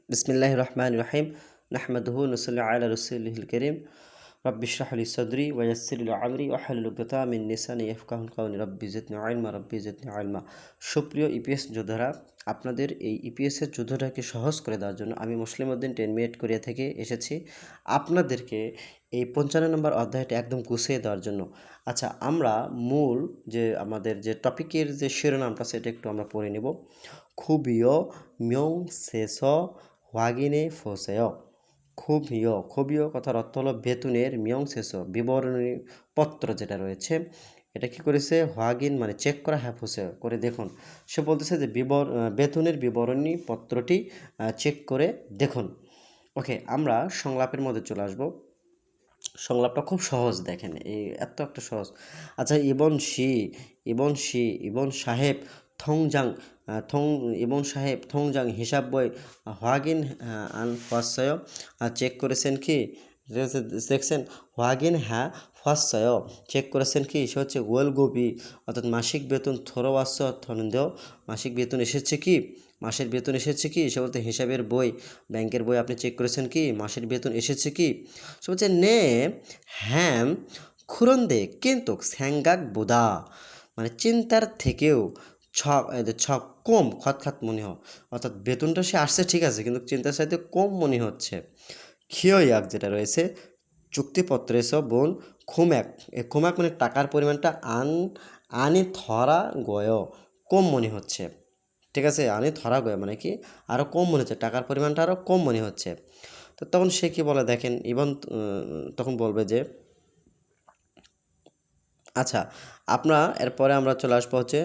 বিসমিল্লাহির রহমানির রহিম। নাহমাদুহু নুসাল্লি আলা রাসূলিহিল কারীম। রাব্বি ইশরাহ লি সাদরি ওয়া ইয়াসসির লি আমরি ওয়াহলুল উকদাতাম মিন লিসানি ইয়াফকাহু কাওলি। রাব্বি জিদনি ইলমা। সুপ্রিয় ইপিএস যোদ্ধারা, আপনাদের এই ইপিএসের যুদ্ধটাকে সহজ করে দেওয়ার জন্য আমি মুসলিম উদ্দিন 10 মিনিট কোরিয়া থেকে এসেছি আপনাদেরকে এই 55 নম্বর অধ্যায়টা একদম গুছিয়ে দেওয়ার জন্য। আচ্ছা, আমরা মূল যে আমাদের যে টপিকের যে শিরোনামটা সেটা একটু আমরা পড়ে নেব। খুবিও মিয়ং সেস হোয়াগিনে ফোসেয়। খুবিও কথার অর্থ হলো বেতনের মিয়ং শেষ বিবরণী পত্র যেটা রয়েছে এটা কি করেছে হোয়াগিন মানে চেক করা, হ্যাঁ ফুসে করে দেখুন। সে বলতেছে যে বেতনের বিবরণী পত্রটি চেক করে দেখুন। ওকে, আমরা সংলাপের মধ্যে চলে আসব। সংলাপটা খুব সহজ, দেখেন এই এত একটা সহজ। আচ্ছা, ইবন সাহেব থংজাং থং ইবন সাহেব থংজাং হিসাব বই হোয়াগিন আন ফার্স্টয় চেক করেছেন কি? দেখছেন হোয়াগিন হ্যাঁ ফার্স্টয় চেক করেছেন কি? সে হচ্ছে গোবি অর্থাৎ মাসিক বেতন থরোয়াস্য থনদেও মাসিক বেতন এসেছে কি? মাসের বেতন এসেছে কি? সে বলতে হিসাবের বই, ব্যাংকের বই আপনি চেক করেছেন কি? মাসের বেতন এসেছে কি? সে বলছে নে হ্যাম খুরন্দে কিন্তু স্যাঙ্গাক বুদা মানে চিন্তার থেকেও ছক কম খতখাত মনে হয়। অর্থাৎ বেতনটা সে আসছে ঠিক আছে, কিন্তু চিন্তার সাথে কম মনে হচ্ছে। খিওয়াক যেটা রয়েছে চুক্তিপত্রে সব বোন খুম্যাক, খুম্যাক মানে টাকার পরিমাণটা আনি ধরা গয় কম মনে হচ্ছে। ঠিক আছে, আনি ধরা গয় মানে কি আরও কম মনে হচ্ছে, টাকার পরিমাণটা আরও কম মনে হচ্ছে। তো তখন সে কি বলে দেখেন, তখন বলবে যে আচ্ছা, এরপরে আমরা চলে আসবো হচ্ছে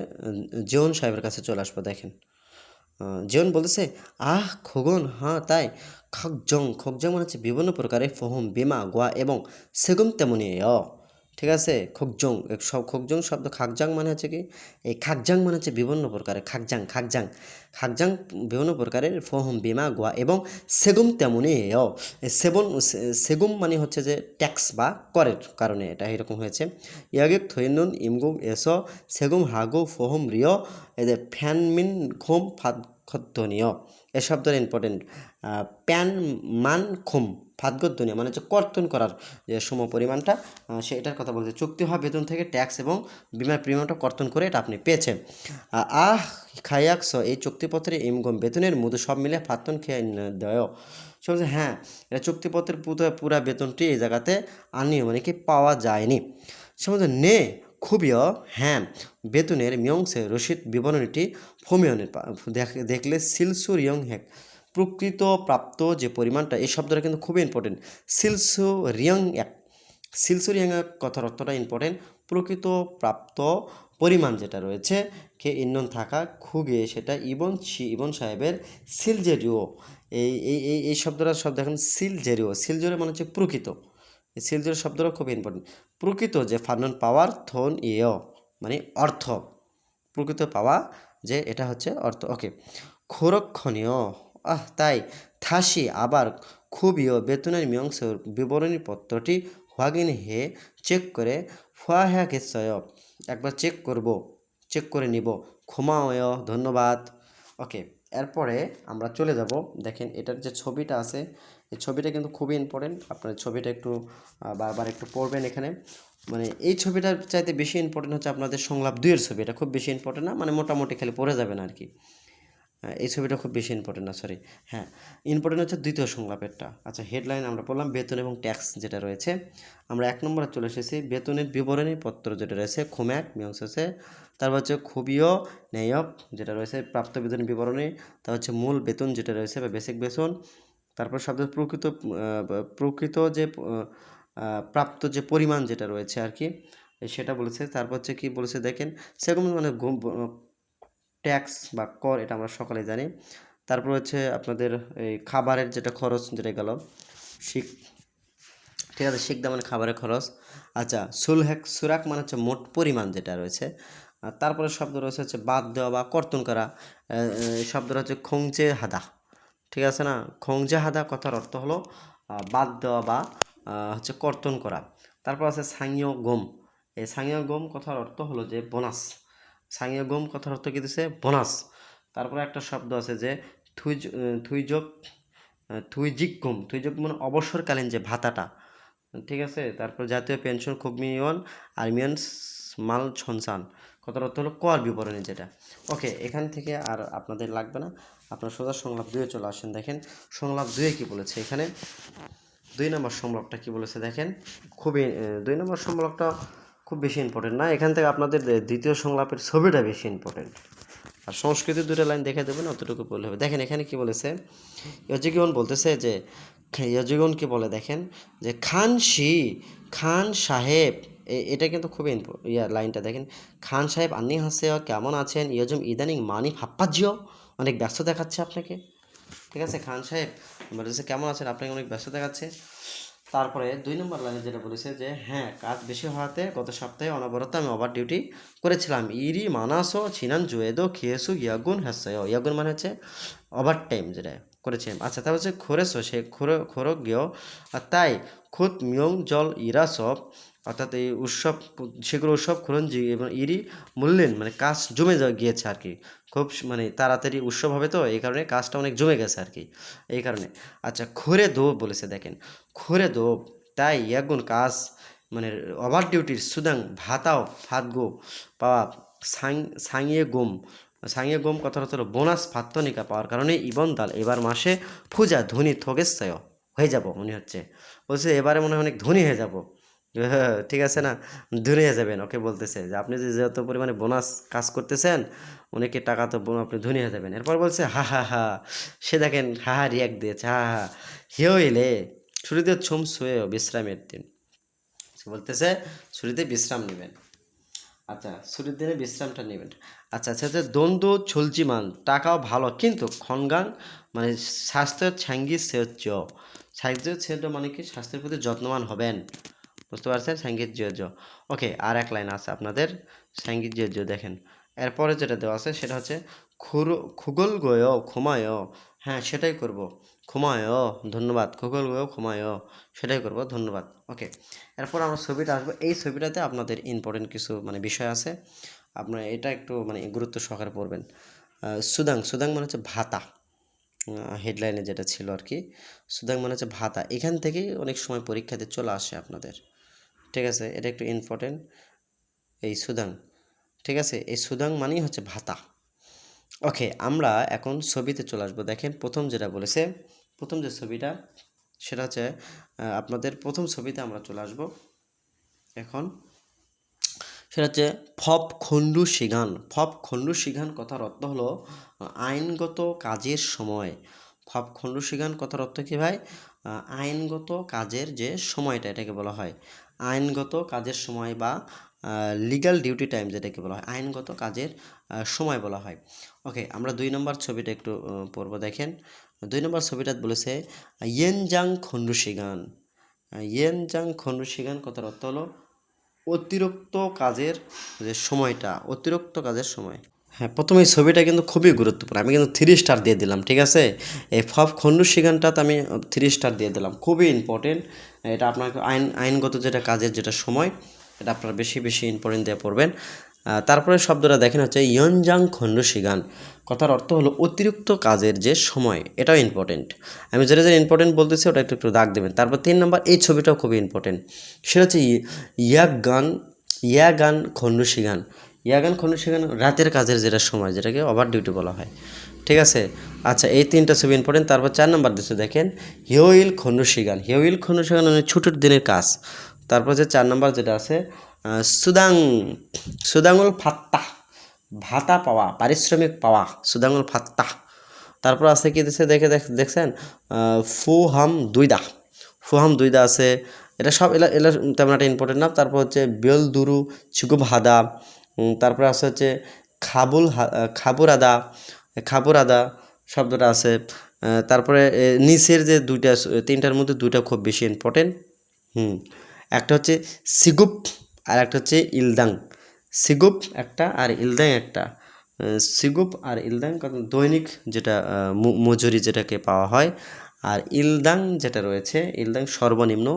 জিওন সাহেবের কাছে চলে আসবো। দেখেন জিওন বলতেছে, আহ খোগন, হ্যাঁ তাই। খকজং মানে হচ্ছে বিভিন্ন প্রকারের ফহম বিমা গোয়া এবং সেগুম তেমনি ঠিক আছে। খকজং শব্দ খাকজাং মানে হচ্ছে কি, এই খাকজাং মানে হচ্ছে বিভিন্ন প্রকারের খাকজাং বিভিন্ন প্রকারের ফহম বিমা গোয়া এবং সেগুম তেমনি সেগুম মানে হচ্ছে যে ট্যাক্স বা করের কারণে এটা এরকম হয়েছে। ইয়াগে থৈনুন ইমগুম এসো সেগুম হাগু ফহম রিয় এদের ফ্যানমিন ঘুম ফাদগদ্ধনীয় এ শব্দের ইম্পর্টেন্ট। প্যান মান খুম ফাদগদ্ধনীয় মানে হচ্ছে কর্তন করার যে সম পরিমাণটা সে এটার কথা বলছে। চুক্তি হওয়া বেতন থেকে ট্যাক্স এবং বিমার প্রিমিয়ামটা কর্তন করে এটা আপনি পেয়েছেন। খায়াকস এই চুক্তিপত্রে ইমগম বেতনের মধ্যে সব মিলে ফাত্তন খেয়ে দেয়। সে বলছে হ্যাঁ, এটা চুক্তিপত্রের পুরা বেতনটি এই জায়গাতে আনিও মানে কি পাওয়া যায়নি। সে বলছে নে খুবইও হ্যাঁ, বেতনের মিয়ংসে রসিদ বিবরণীটি ফোমিয়নের দেখলে সিলসুর ইয়ং হ্যাক প্রকৃত প্রাপ্ত যে পরিমাণটা, এই শব্দটা কিন্তু খুবই ইম্পর্টেন্ট। সিলসুরিয়াং এক কথার অর্থটা ইম্পর্টেন্ট। প্রকৃত প্রাপ্ত পরিমাণ যেটা রয়েছে কে ইন্ধন থাকা খুবই সেটা ইবন সাহেবের সিলজেরিও এই এই এই এই শব্দটা দেখেন সিলজেরিও মানে হচ্ছে প্রকৃত। এই সিলজেরিও শব্দটা খুবই ইম্পর্টেন্ট। প্রকৃত যে ফার্নন পাওয়ার থন মানে অর্থ, প্রকৃত পাওয়া যে এটা হচ্ছে অর্থ। ওকে, ক্ষরক্ষণীয় তাই থাসি আবার খুবইও বেতনের মীমাংসার বিবরণী পত্রটি হোয়াগিন হে চেক করে ফুয়া হ্যা গেছয় একবার চেক করে নিব। ক্ষমায় ধন্যবাদ। ওকে, এরপরে আমরা চলে যাব। দেখেন এটার যে ছবিটা আছে এই ছবিটা কিন্তু খুবই ইম্পর্টেন্ট, আপনার ছবিটা একটু বারবার একটু পড়বেন এখানে। মানে এই ছবিটার চাইতে বেশি ইম্পর্টেন্ট হচ্ছে আপনাদের সংলাপ 2 এর ছবি, এটা খুব বেশি ইম্পর্টেন্ট না, মানে মোটামুটি খালি পড়ে যাবেন আর কি। এই ছবিটা খুব বেশি ইম্পর্টেন্ট না, সরি, হ্যাঁ ইম্পর্টেন্ট হচ্ছে দ্বিতীয় সংলাপেরটা। আচ্ছা, হেডলাইন আমরা বললাম বেতন এবং ট্যাক্স যেটা রয়েছে। আমরা 1 নম্বরে চলে এসেছি, বেতনের বিবরণী পত্র যেটা রয়েছে খুম্যাক মিয়ংসেসে। তারপর হচ্ছে খুবিও ন্যায়ক যেটা রয়েছে প্রাপ্ত বেতনের বিবরণী। তার হচ্ছে মূল বেতন যেটা রয়েছে বা বেসিক বেতন। তারপর শব্দ প্রকৃত যে প্রাপ্ত যে পরিমাণ যেটা রয়েছে আর কি সেটা বলেছে। তারপর হচ্ছে কি বলেছে দেখেন, সেরকম মানে ট্যাক্স বা কর, এটা আমরা সকলেই জানি। তারপর হচ্ছে আপনাদের এই খাবারের যেটা খরচ যেটা গেল শিক, ঠিক আছে, শিকদা মানে খাবারের খরচ। আচ্ছা, সুরাক মানে হচ্ছে মোট পরিমাণ যেটা রয়েছে। আর তারপরে শব্দ রয়েছে হচ্ছে বাদ দেওয়া বা কর্তন করা। শব্দটা হচ্ছে খংচে হাদা, ঠিক আছে না। খংচে হাদা কথার অর্থ হলো বাদ দেওয়া বা হচ্ছে কর্তন করা। তারপর আছে সাংয় গম। এই সাংয় গম কথার অর্থ হলো যে বোনাস। সাংয় গম কথার অর্থ কী দিচ্ছে? বোনাস। তারপরে একটা শব্দ আছে যে থুইজক থুইজিক মানে অবসরকালীন যে ভাতাটা, ঠিক আছে। তারপর জাতীয় পেনশন কুগমিয়ন আর্মিয়ান মাল ছনসান, কথার অর্থ হলো কর বিবরণী যেটা। ওকে, এখান থেকে আর আপনাদের লাগবে না, আপনার সোজা সংলাপ 2-এ চলে আসেন। দেখেন সংলাপ 2-এ কী বলেছে এখানে। 2 নম্বর সংলাপটা কী বলেছে দেখেন, খুবই 2 নম্বর সংলাপটা খুব বেশি ইম্পর্টেন্ট না, এখান থেকে আপনাদের দ্বিতীয় সংলাপের ছবিটা বেশি ইম্পর্টেন্ট। আর সংস্কৃতির 2টা লাইন দেখে দেবেন, অতটুকু বললে হবে। দেখেন এখানে কি বলেছে, ইয়জিগন বলতেছে যে, ইয়জিগন কি বলে দেখেন, যে খান সাহেব, এটা কিন্তু খুবই লাইনটা দেখেন, খান সাহেব আন্নি হাসে কেমন আছেন, ইয়জম ইদানিং মানি ফাপ্পাজিও, অনেক ব্যস্ত দেখাচ্ছে আপনাকে, ঠিক আছে। খান সাহেব বলেছে কেমন আছেন, আপনাকে অনেক ব্যস্ত দেখাচ্ছে। তারপরে 2 নম্বর লাইনে যেটা বলেছে যে, হ্যাঁ কাজ বেশি হওয়াতে গত সপ্তাহে অনবরত আমি ওভার ডিউটি করেছিলাম। ইরি মানাসো ছিনান জুয়েদো খেয়েসু ইয়াগুন হ্যাসায়, ইয়াগুন মানে হচ্ছে ওভার টাইম যেটা করেছিলাম। আচ্ছা, তারপর হচ্ছে খোরেসো, সে খোরক গিয়েও, আর তাই খুদ মিয়ং জল ইরা সব, অর্থাৎ এই উৎসব, সেগুলো উৎসব খুরঞ্জি এবং ইরি মূল্যেন মানে কাজ জমে গিয়েছে আর কি, খুব মানে তাড়াতাড়ি উৎসব হবে তো এই কারণে কাজটা অনেক জমে গেছে আর কি, এই কারণে। আচ্ছা, খোরে দো বলেছে দেখেন, খোরে দো, তাই ইয়াগুন কাজ মানে ওভার ডিউটির সুদাং ভাতাও ভাতগো পাওয়া সাংয়ে গোম কথাটা হলো বোনাস প্রাত্যনিকা পাওয়ার কারণে ইবন দাল এবার মাসে পূজা ধনী থগেস্তায় হয়ে যাব মনে হচ্ছে, বলছে এবারে মনে হয় অনেক ধনী হয়ে যাব। ঠিক আছে না, ধনী হয়ে যাবেন, ওকে বলতেছে যে আপনি যে যত পরিমাণে বোনাস কাজ করতেছেন অনেকে টাকা তো আপনি ধনী হয়ে যাবেন। এরপর বলছে হা হা হা, সে দেখেন হা হা রিয়াক্ট দিয়েছে, হা হা হেও এলে ছুটিতে ছুম শুয়ে বিশ্রামের দিন, বলতেছে ছুটিতে বিশ্রাম নেবেন। আচ্ছা, ছুটির দিনে বিশ্রামটা নেবেন। আচ্ছা আচ্ছা, যে দ্বন্দ্ব চলচিমান টাকাও ভালো কিন্তু খনগাং মানে স্বাস্থ্যের ছ্যাঙ্গি সেচ, স্বাস্থ্যের সেচ মানে কি স্বাস্থ্যের প্রতি যত্নবান হবেন, বুঝতে পারছেন, সঙ্গীত জয়। ওকে, আর এক লাইন আছে আপনাদের সঙ্গীত জয় দেখেন, এরপরে যেটা দেওয়া আছে সেটা হচ্ছে খুগল গয় ক্ষমায়, হ্যাঁ সেটাই করব, ক্ষমায় ধন্যবাদ, খুগল গয় ক্ষমায় সেটাই করব ধন্যবাদ। ওকে, এরপর আমরা ছবিটা আসবো, এই ছবিটাতে আপনাদের ইম্পর্টেন্ট কিছু মানে বিষয় আছে, আপনারা এটা একটু মানে গুরুত্ব সহকারে পড়বেন। সুদাং মানে হচ্ছে ভাতা, হেডলাইনে যেটা ছিল আর কি, সুদাং মানে হচ্ছে ভাতা, এখান থেকেই অনেক সময় পরীক্ষাতে চলে আসে আপনাদের, ঠিক আছে, এটা একটু ইম্পর্টেন্ট, এই সুদাং, ঠিক আছে, এই সুদাং মানেই হচ্ছে ভাতা। ওকে, আমরা এখন ছবিতে চলে আসবো। দেখেন প্রথম যেটা বলেছে, প্রথম যে ছবিটা সেটা হচ্ছে আপনাদের প্রথম ছবিতে আমরা চলে আসবো এখন, সেটা হচ্ছে ফপ খণ্ডু সিগান কথার অর্থ হলো আইনগত কাজের সময়। ফপ খণ্ডু সিগান কথার অর্থ কী ভাই, আইনগত কাজের যে সময়টা এটাকে বলা হয় আইনগত কাজের সময়, বা লিগ্যাল ডিউটি টাইম যেটাকে বলা হয় আইনগত কাজের সময় বলা হয়। ওকে, আমরা 2 নম্বর ছবিটা একটু পড়বো। দেখেন 2 নম্বর ছবিটা বলেছে ইয়েনজাং খণ্ডু সিগান কথার অর্থ হলো অতিরিক্ত কাজের যে সময়টা, অতিরিক্ত কাজের সময়। হ্যাঁ, প্রথমে এই ছবিটা কিন্তু খুবই গুরুত্বপূর্ণ, আমি কিন্তু 3 স্টার দিয়ে দিলাম, ঠিক আছে। এই খণ্ডু সিগানটাতে আমি 3 স্টার দিয়ে দিলাম, খুবই ইম্পর্টেন্ট। এটা আপনাকে আইনগত যেটা কাজের যেটা সময়, এটা আপনারা বেশি বেশি ইম্পর্টেন্ট দিয়ে পড়বেন। তারপরে শব্দটা দেখেন হচ্ছে ইয়নজাং খণ্ডু সিগান, কথার অর্থ হলো অতিরিক্ত কাজের যে সময়, এটাও ইম্পর্টেন্ট। আমি যেটা যেটা ইম্পর্টেন্ট বলতেছি ওটা একটু একটু দাগ দেবেন। তারপর 3 নম্বর এই ছবিটাও খুবই ইম্পর্টেন্ট, সেটা হচ্ছে ইয়াগান খণ্ডু সিগান। ইয়াগান খণ্ডু সিগান রাতের কাজের যেটা সময়, যেটাকে ওভার ডিউটি বলা হয়, ঠিক আছে। আচ্ছা, এই 3টা ছবি ইম্পর্টেন্ট। তারপর 4 নম্বর দিচ্ছে দেখেন হিওইল খণ্ডু সিগান মানে ছুটির দিনের কাজ। তারপর যে 4 নম্বর যেটা আছে সুদাঙ্গল ফাত্তা, ভাতা পাওয়া, পারিশ্রমিক পাওয়া, সুদাঙ্গল ফাত্তা। তারপর আছে কি দিচ্ছে দেখছেন ফুহাম দুইদা আছে, এটা সব এলা তেমন একটা ইম্পর্টেন্ট না। তারপর হচ্ছে বেল দুরু চিকুব হাদা, তারপরে আছে হচ্ছে খাবুর আদা শব্দটা আছে। তারপরে নিচের যে 3টার মধ্যে 2টা খুব বেশি ইম্পর্টেন্ট। একটা হচ্ছে সিগুপ আর একটা হচ্ছে ইলদাং। সিগুপ একটা আর ইলদাং একটা। সিগুপ আর ইলদাং দৈনিক যেটা মজুরি যেটাকে পাওয়া হয়, আর ইলদাং যেটা রয়েছে ইলদাং সর্বনিম্ন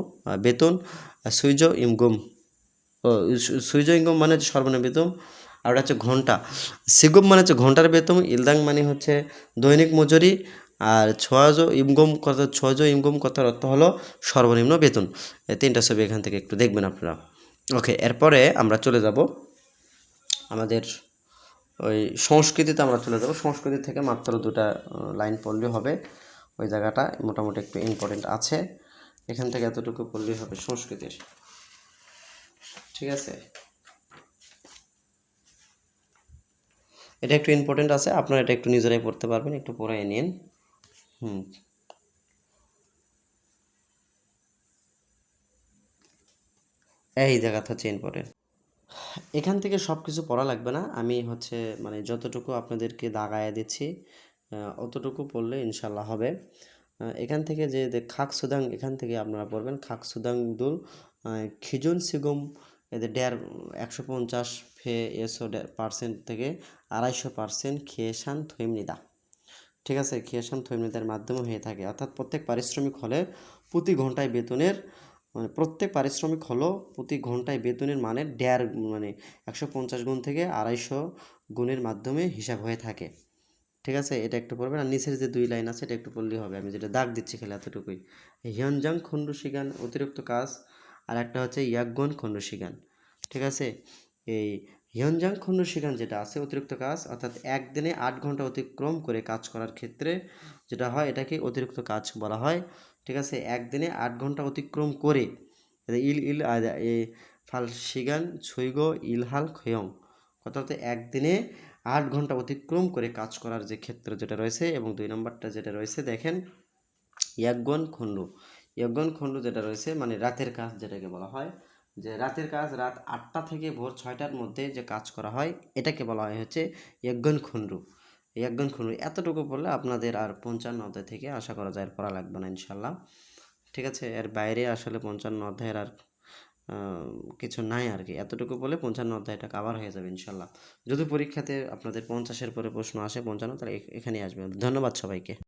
বেতন, সুইজ ইমগুম মানে হচ্ছে সর্বনিম্ন বেতন, আর ওটা হচ্ছে ঘন্টা। সিগুপ মানে হচ্ছে ঘন্টার বেতন, ইলদাং মানে হচ্ছে দৈনিক মজুরি, আর ছয়জ ইনকম কথার অর্থ হলো সর্বনিম্ন বেতন। এই তিনটা ছবি এখান থেকে একটু দেখবেন আপনারা। ওকে, এরপরে আমরা চলে যাব আমাদের ওই সংস্কৃতিতে আমরা চলে যাব। সংস্কৃতি থেকে মাত্র দুটা লাইন পড়লেই হবে, ওই জায়গাটা মোটামুটি একটু ইম্পর্টেন্ট আছে, এখান থেকে এতটুকু পড়লেই হবে সংস্কৃতির। ঠিক আছে, এটা একটু ইম্পর্টেন্ট আছে, আপনারা এটা একটু নিজেরাই পড়তে পারবেন, একটু পড়ে নিন। এই জায়গাটা হচ্ছে ইম্পর্টেন্ট। এখান থেকে সব কিছু পড়া লাগবে না, আমি হচ্ছে মানে যতটুকু আপনাদেরকে দাগায় দিচ্ছি অতটুকু পড়লে ইনশাল্লাহ হবে। এখান থেকে যে খাক সুদাং, এখান থেকে আপনারা পড়বেন খাক সুদাং দুল খিজুন সিগুম, এদের 150 ফে এসো পার্সেন্ট থেকে 250% খেয়েসান থৈমনিদা। ঠিক আছে, খেয়েসান থৈমনিদার মাধ্যমে হয়ে থাকে, অর্থাৎ প্রত্যেক পারিশ্রমিক হলে প্রতি ঘন্টায় বেতনের মানে প্রত্যেক পারিশ্রমিক হলো প্রতি ঘন্টায় বেতনের মানে 150 গুণ থেকে 250 গুণের মাধ্যমে হিসাব হয়ে থাকে। ঠিক আছে, এটা একটু পড়বেন। আর নিচের যে দুই লাইন আছে এটা একটু পড়লেই হবে, আমি যেটা দাগ দিচ্ছি খেলে এতটুকুই। হিয়নজাং খন্ডশিগান অতিরিক্ত কাজ, আর একটা হচ্ছে ইয়াকগন খন্ডশিগান। ঠিক আছে, এই হিয়নজাং খন্ডশিগান যেটা আছে অতিরিক্ত কাজ, অর্থাৎ একদিনে 8 ঘন্টা অতিক্রম করে কাজ করার ক্ষেত্রে যেটা হয় এটাকে অতিরিক্ত কাজ বলা হয়। ঠিক আছে, একদিনে 8 ঘন্টা অতিক্রম করে ইল ইল এ ফাল শিগান ছুইগ ইলহাল খয়ং, অর্থাৎ একদিনে 8 ঘন্টা অতিক্রম করে কাজ করার যে ক্ষেত্র যেটা রয়েছে, এবং 2 নম্বরটা যেটা রয়েছে দেখেন ইয়াগন খণ্ড যেটা রয়েছে মানে রাতের কাজ যেটাকে বলা হয়, যে রাতের কাজ রাত 8টা থেকে ভোর 6টার মধ্যে যে কাজ করা হয় এটাকে বলা হয় হচ্ছে ইয়াগন খণ্ড। এতটুকু পড়লে আপনাদের আর 55 অধ্যায় থেকে আশা করা যায় পড়া লাগবে না ইনশাল্লাহ। ঠিক আছে, এর বাইরে আসলে 55 অধ্যায়ের আর কিছু নাই আর কি, এতটুকু বলে 55 অধ্যায়টা কাভার হয়ে যাবে ইনশাল্লাহ। যদি পরীক্ষাতে আপনাদের 50-এর পরে প্রশ্ন আসে 55, তাহলে এখানেই আসবে। ধন্যবাদ সবাইকে।